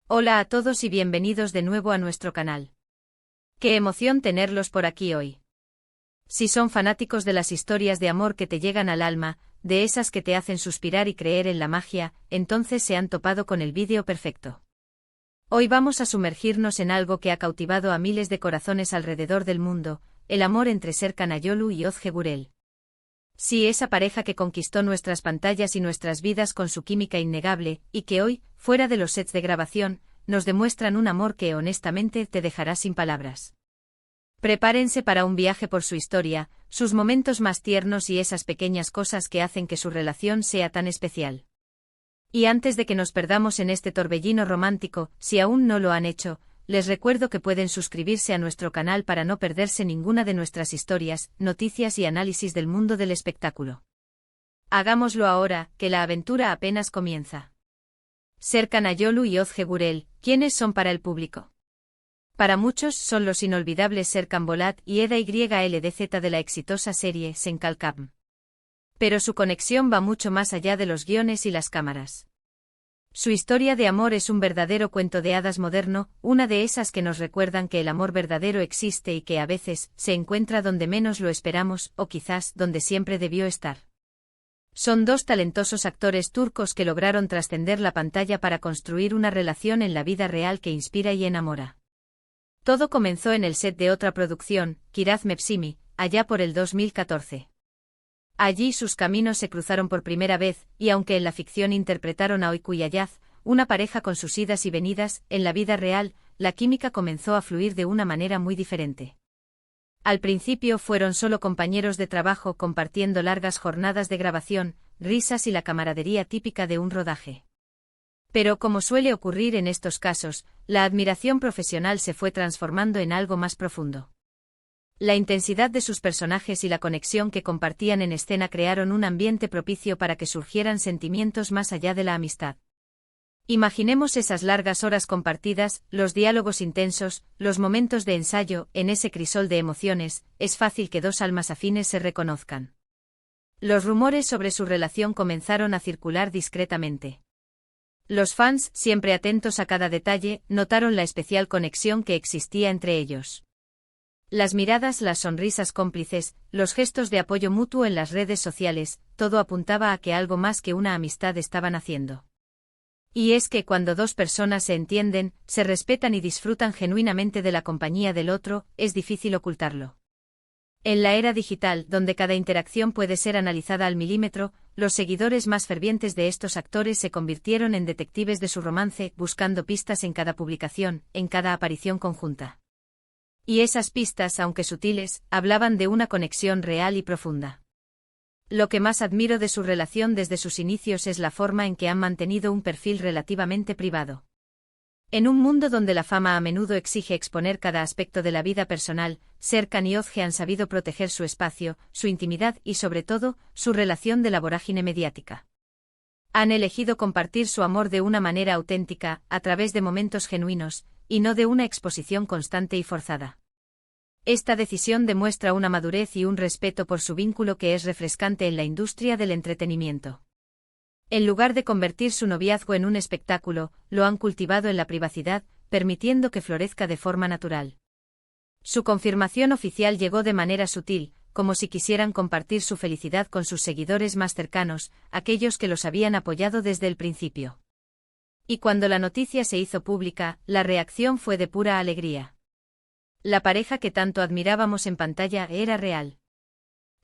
Hola a todos y bienvenidos de nuevo a nuestro canal. Qué emoción tenerlos por aquí hoy. Si son fanáticos de las historias de amor que te llegan al alma, de esas que te hacen suspirar y creer en la magia, entonces se han topado con el vídeo perfecto. Hoy vamos a sumergirnos en algo que ha cautivado a miles de corazones alrededor del mundo, el amor entre Serkan Ayolu y Özge Gürel. Sí, esa pareja que conquistó nuestras pantallas y nuestras vidas con su química innegable, y que hoy, fuera de los sets de grabación, nos demuestran un amor que honestamente te dejará sin palabras. Prepárense para un viaje por su historia, sus momentos más tiernos y esas pequeñas cosas que hacen que su relación sea tan especial. Y antes de que nos perdamos en este torbellino romántico, si aún no lo han hecho, les recuerdo que pueden suscribirse a nuestro canal para no perderse ninguna de nuestras historias, noticias y análisis del mundo del espectáculo. Hagámoslo ahora, que la aventura apenas comienza. Serkan Ayolu y Özge Gürel, ¿quiénes son para el público? Para muchos son los inolvidables Serkan Bolat y Eda YLDZ de la exitosa serie Sen Kalkam. Pero su conexión va mucho más allá de los guiones y las cámaras. Su historia de amor es un verdadero cuento de hadas moderno, una de esas que nos recuerdan que el amor verdadero existe y que a veces se encuentra donde menos lo esperamos o quizás donde siempre debió estar. Son dos talentosos actores turcos que lograron trascender la pantalla para construir una relación en la vida real que inspira y enamora. Todo comenzó en el set de otra producción, Kiraz Mevsimi, allá por el 2014. Allí sus caminos se cruzaron por primera vez, y aunque en la ficción interpretaron a Oyku y Ayaz, una pareja con sus idas y venidas, en la vida real, la química comenzó a fluir de una manera muy diferente. Al principio fueron solo compañeros de trabajo compartiendo largas jornadas de grabación, risas y la camaradería típica de un rodaje. Pero como suele ocurrir en estos casos, la admiración profesional se fue transformando en algo más profundo. La intensidad de sus personajes y la conexión que compartían en escena crearon un ambiente propicio para que surgieran sentimientos más allá de la amistad. Imaginemos esas largas horas compartidas, los diálogos intensos, los momentos de ensayo, en ese crisol de emociones, es fácil que dos almas afines se reconozcan. Los rumores sobre su relación comenzaron a circular discretamente. Los fans, siempre atentos a cada detalle, notaron la especial conexión que existía entre ellos. Las miradas, las sonrisas cómplices, los gestos de apoyo mutuo en las redes sociales, todo apuntaba a que algo más que una amistad estaban haciendo. Y es que cuando dos personas se entienden, se respetan y disfrutan genuinamente de la compañía del otro, es difícil ocultarlo. En la era digital, donde cada interacción puede ser analizada al milímetro, los seguidores más fervientes de estos actores se convirtieron en detectives de su romance, buscando pistas en cada publicación, en cada aparición conjunta. Y esas pistas, aunque sutiles, hablaban de una conexión real y profunda. Lo que más admiro de su relación desde sus inicios es la forma en que han mantenido un perfil relativamente privado. En un mundo donde la fama a menudo exige exponer cada aspecto de la vida personal, Serkan y Özge han sabido proteger su espacio, su intimidad y sobre todo, su relación de la vorágine mediática. Han elegido compartir su amor de una manera auténtica, a través de momentos genuinos, y no de una exposición constante y forzada. Esta decisión demuestra una madurez y un respeto por su vínculo que es refrescante en la industria del entretenimiento. En lugar de convertir su noviazgo en un espectáculo, lo han cultivado en la privacidad, permitiendo que florezca de forma natural. Su confirmación oficial llegó de manera sutil, como si quisieran compartir su felicidad con sus seguidores más cercanos, aquellos que los habían apoyado desde el principio. Y cuando la noticia se hizo pública, la reacción fue de pura alegría. La pareja que tanto admirábamos en pantalla era real.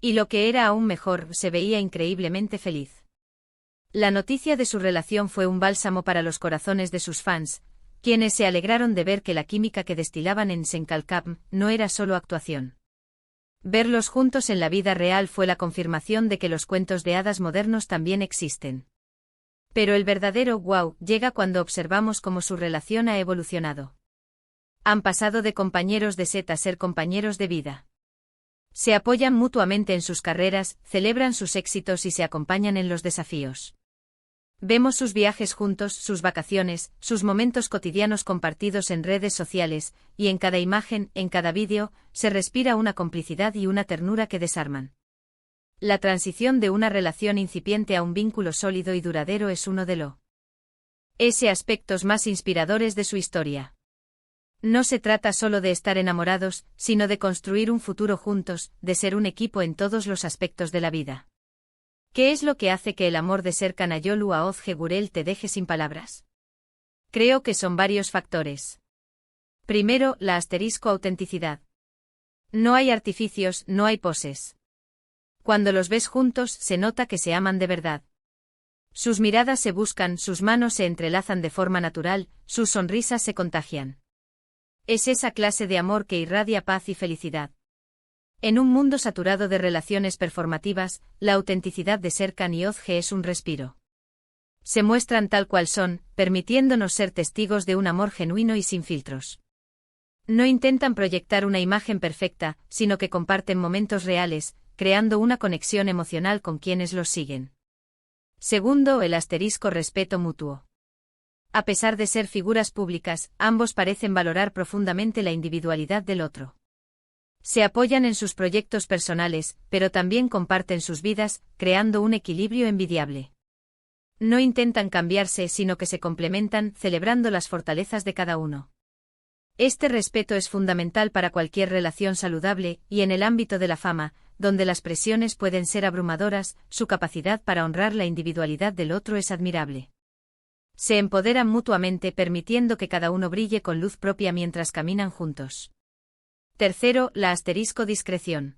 Y lo que era aún mejor, se veía increíblemente feliz. La noticia de su relación fue un bálsamo para los corazones de sus fans, quienes se alegraron de ver que la química que destilaban en Sen Kalkam no era solo actuación. Verlos juntos en la vida real fue la confirmación de que los cuentos de hadas modernos también existen. Pero el verdadero wow llega cuando observamos cómo su relación ha evolucionado. Han pasado de compañeros de set a ser compañeros de vida. Se apoyan mutuamente en sus carreras, celebran sus éxitos y se acompañan en los desafíos. Vemos sus viajes juntos, sus vacaciones, sus momentos cotidianos compartidos en redes sociales, y en cada imagen, en cada vídeo, se respira una complicidad y una ternura que desarman. La transición de una relación incipiente a un vínculo sólido y duradero es uno de los Ese aspectos más inspiradores de su historia. No se trata solo de estar enamorados, sino de construir un futuro juntos, de ser un equipo en todos los aspectos de la vida. ¿Qué es lo que hace que el amor de Serkan Ayolu a Ozge Gürel te deje sin palabras? Creo que son varios factores. Primero, la autenticidad. No hay artificios, no hay poses. Cuando los ves juntos, se nota que se aman de verdad. Sus miradas se buscan, sus manos se entrelazan de forma natural, sus sonrisas se contagian. Es esa clase de amor que irradia paz y felicidad. En un mundo saturado de relaciones performativas, la autenticidad de Serkan y Ozge es un respiro. Se muestran tal cual son, permitiéndonos ser testigos de un amor genuino y sin filtros. No intentan proyectar una imagen perfecta, sino que comparten momentos reales, creando una conexión emocional con quienes los siguen. Segundo, el respeto mutuo. A pesar de ser figuras públicas, ambos parecen valorar profundamente la individualidad del otro. Se apoyan en sus proyectos personales, pero también comparten sus vidas, creando un equilibrio envidiable. No intentan cambiarse, sino que se complementan, celebrando las fortalezas de cada uno. Este respeto es fundamental para cualquier relación saludable, y en el ámbito de la fama, donde las presiones pueden ser abrumadoras, su capacidad para honrar la individualidad del otro es admirable. Se empoderan mutuamente permitiendo que cada uno brille con luz propia mientras caminan juntos. Tercero, la discreción.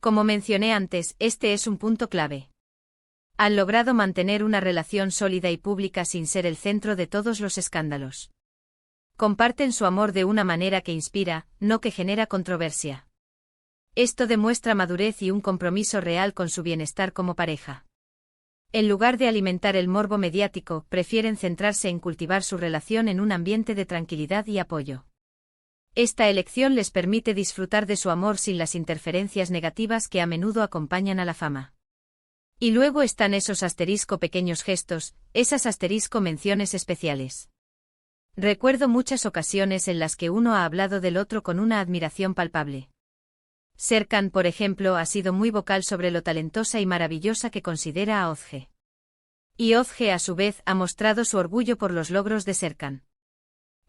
Como mencioné antes, este es un punto clave. Han logrado mantener una relación sólida y pública sin ser el centro de todos los escándalos. Comparten su amor de una manera que inspira, no que genera controversia. Esto demuestra madurez y un compromiso real con su bienestar como pareja. En lugar de alimentar el morbo mediático, prefieren centrarse en cultivar su relación en un ambiente de tranquilidad y apoyo. Esta elección les permite disfrutar de su amor sin las interferencias negativas que a menudo acompañan a la fama. Y luego están esos pequeños gestos, esas menciones especiales. Recuerdo muchas ocasiones en las que uno ha hablado del otro con una admiración palpable. Serkan, por ejemplo, ha sido muy vocal sobre lo talentosa y maravillosa que considera a Ozge. Y Ozge, a su vez, ha mostrado su orgullo por los logros de Serkan.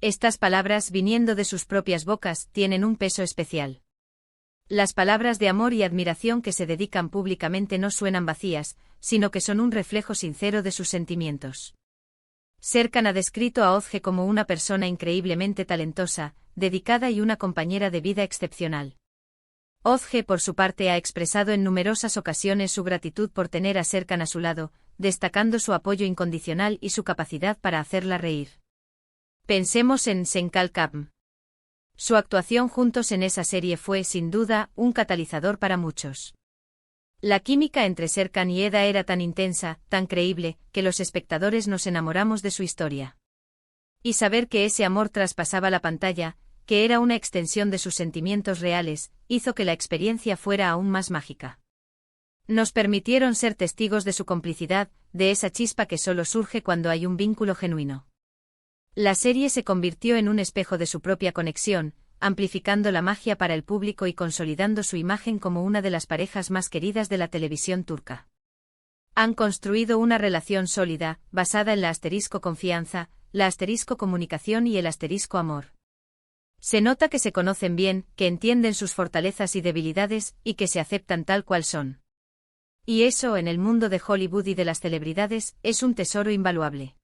Estas palabras, viniendo de sus propias bocas, tienen un peso especial. Las palabras de amor y admiración que se dedican públicamente no suenan vacías, sino que son un reflejo sincero de sus sentimientos. Serkan ha descrito a Ozge como una persona increíblemente talentosa, dedicada y una compañera de vida excepcional. Ozge, por su parte, ha expresado en numerosas ocasiones su gratitud por tener a Serkan a su lado, destacando su apoyo incondicional y su capacidad para hacerla reír. Pensemos en Senkal Kapm. Su actuación juntos en esa serie fue, sin duda, un catalizador para muchos. La química entre Serkan y Eda era tan intensa, tan creíble, que los espectadores nos enamoramos de su historia. Y saber que ese amor traspasaba la pantalla, que era una extensión de sus sentimientos reales, hizo que la experiencia fuera aún más mágica. Nos permitieron ser testigos de su complicidad, de esa chispa que solo surge cuando hay un vínculo genuino. La serie se convirtió en un espejo de su propia conexión, amplificando la magia para el público y consolidando su imagen como una de las parejas más queridas de la televisión turca. Han construido una relación sólida, basada en la confianza, la comunicación y el amor. Se nota que se conocen bien, que entienden sus fortalezas y debilidades, y que se aceptan tal cual son. Y eso, en el mundo de Hollywood y de las celebridades, es un tesoro invaluable.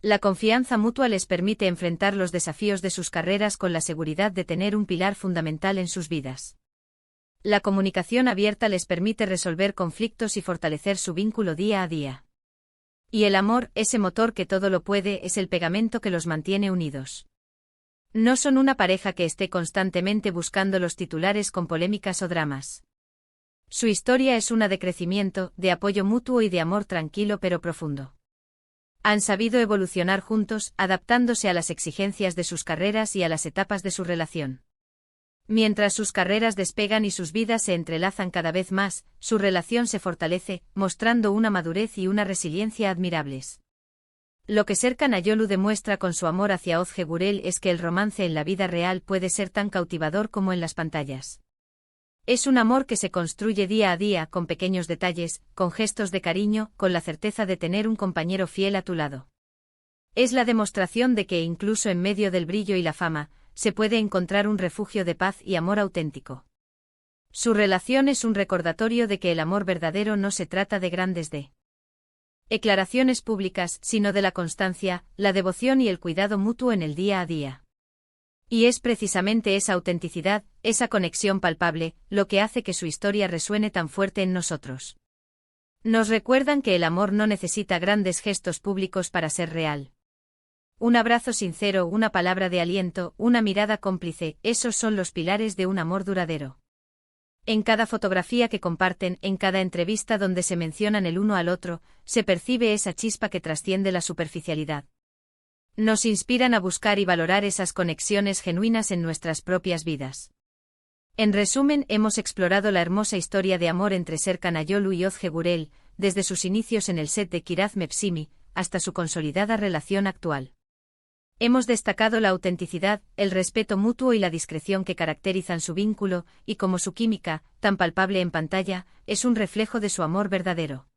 La confianza mutua les permite enfrentar los desafíos de sus carreras con la seguridad de tener un pilar fundamental en sus vidas. La comunicación abierta les permite resolver conflictos y fortalecer su vínculo día a día. Y el amor, ese motor que todo lo puede, es el pegamento que los mantiene unidos. No son una pareja que esté constantemente buscando los titulares con polémicas o dramas. Su historia es una de crecimiento, de apoyo mutuo y de amor tranquilo pero profundo. Han sabido evolucionar juntos, adaptándose a las exigencias de sus carreras y a las etapas de su relación. Mientras sus carreras despegan y sus vidas se entrelazan cada vez más, su relación se fortalece, mostrando una madurez y una resiliencia admirables. Lo que Serkan Ayolu demuestra con su amor hacia Ozge Gürel es que el romance en la vida real puede ser tan cautivador como en las pantallas. Es un amor que se construye día a día con pequeños detalles, con gestos de cariño, con la certeza de tener un compañero fiel a tu lado. Es la demostración de que incluso en medio del brillo y la fama, se puede encontrar un refugio de paz y amor auténtico. Su relación es un recordatorio de que el amor verdadero no se trata de grandes declaraciones públicas, sino de la constancia, la devoción y el cuidado mutuo en el día a día. Y es precisamente esa autenticidad, esa conexión palpable, lo que hace que su historia resuene tan fuerte en nosotros. Nos recuerdan que el amor no necesita grandes gestos públicos para ser real. Un abrazo sincero, una palabra de aliento, una mirada cómplice, esos son los pilares de un amor duradero. En cada fotografía que comparten, en cada entrevista donde se mencionan el uno al otro, se percibe esa chispa que trasciende la superficialidad. Nos inspiran a buscar y valorar esas conexiones genuinas en nuestras propias vidas. En resumen, hemos explorado la hermosa historia de amor entre Serkan Ayolu y Ozge Gurel, desde sus inicios en el set de Kiraz Mevsimi, hasta su consolidada relación actual. Hemos destacado la autenticidad, el respeto mutuo y la discreción que caracterizan su vínculo, y como su química, tan palpable en pantalla, es un reflejo de su amor verdadero.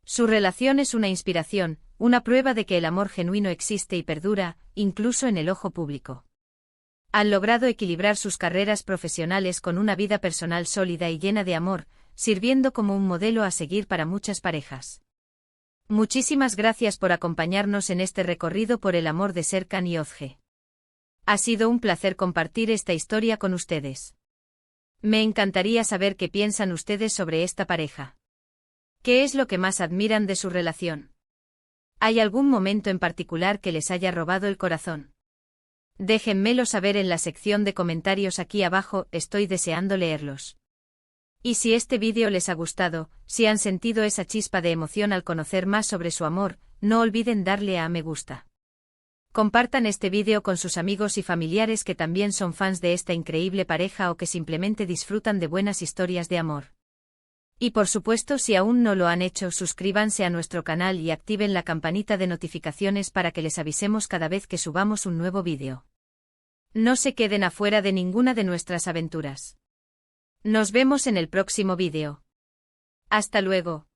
Su relación es una inspiración, una prueba de que el amor genuino existe y perdura, incluso en el ojo público. Han logrado equilibrar sus carreras profesionales con una vida personal sólida y llena de amor, sirviendo como un modelo a seguir para muchas parejas. Muchísimas gracias por acompañarnos en este recorrido por el amor de Serkan y Ozge. Ha sido un placer compartir esta historia con ustedes. Me encantaría saber qué piensan ustedes sobre esta pareja. ¿Qué es lo que más admiran de su relación? ¿Hay algún momento en particular que les haya robado el corazón? Déjenmelo saber en la sección de comentarios aquí abajo, estoy deseando leerlos. Y si este vídeo les ha gustado, si han sentido esa chispa de emoción al conocer más sobre su amor, no olviden darle a me gusta. Compartan este vídeo con sus amigos y familiares que también son fans de esta increíble pareja o que simplemente disfrutan de buenas historias de amor. Y por supuesto, si aún no lo han hecho, suscríbanse a nuestro canal y activen la campanita de notificaciones para que les avisemos cada vez que subamos un nuevo vídeo. No se queden afuera de ninguna de nuestras aventuras. Nos vemos en el próximo vídeo. Hasta luego.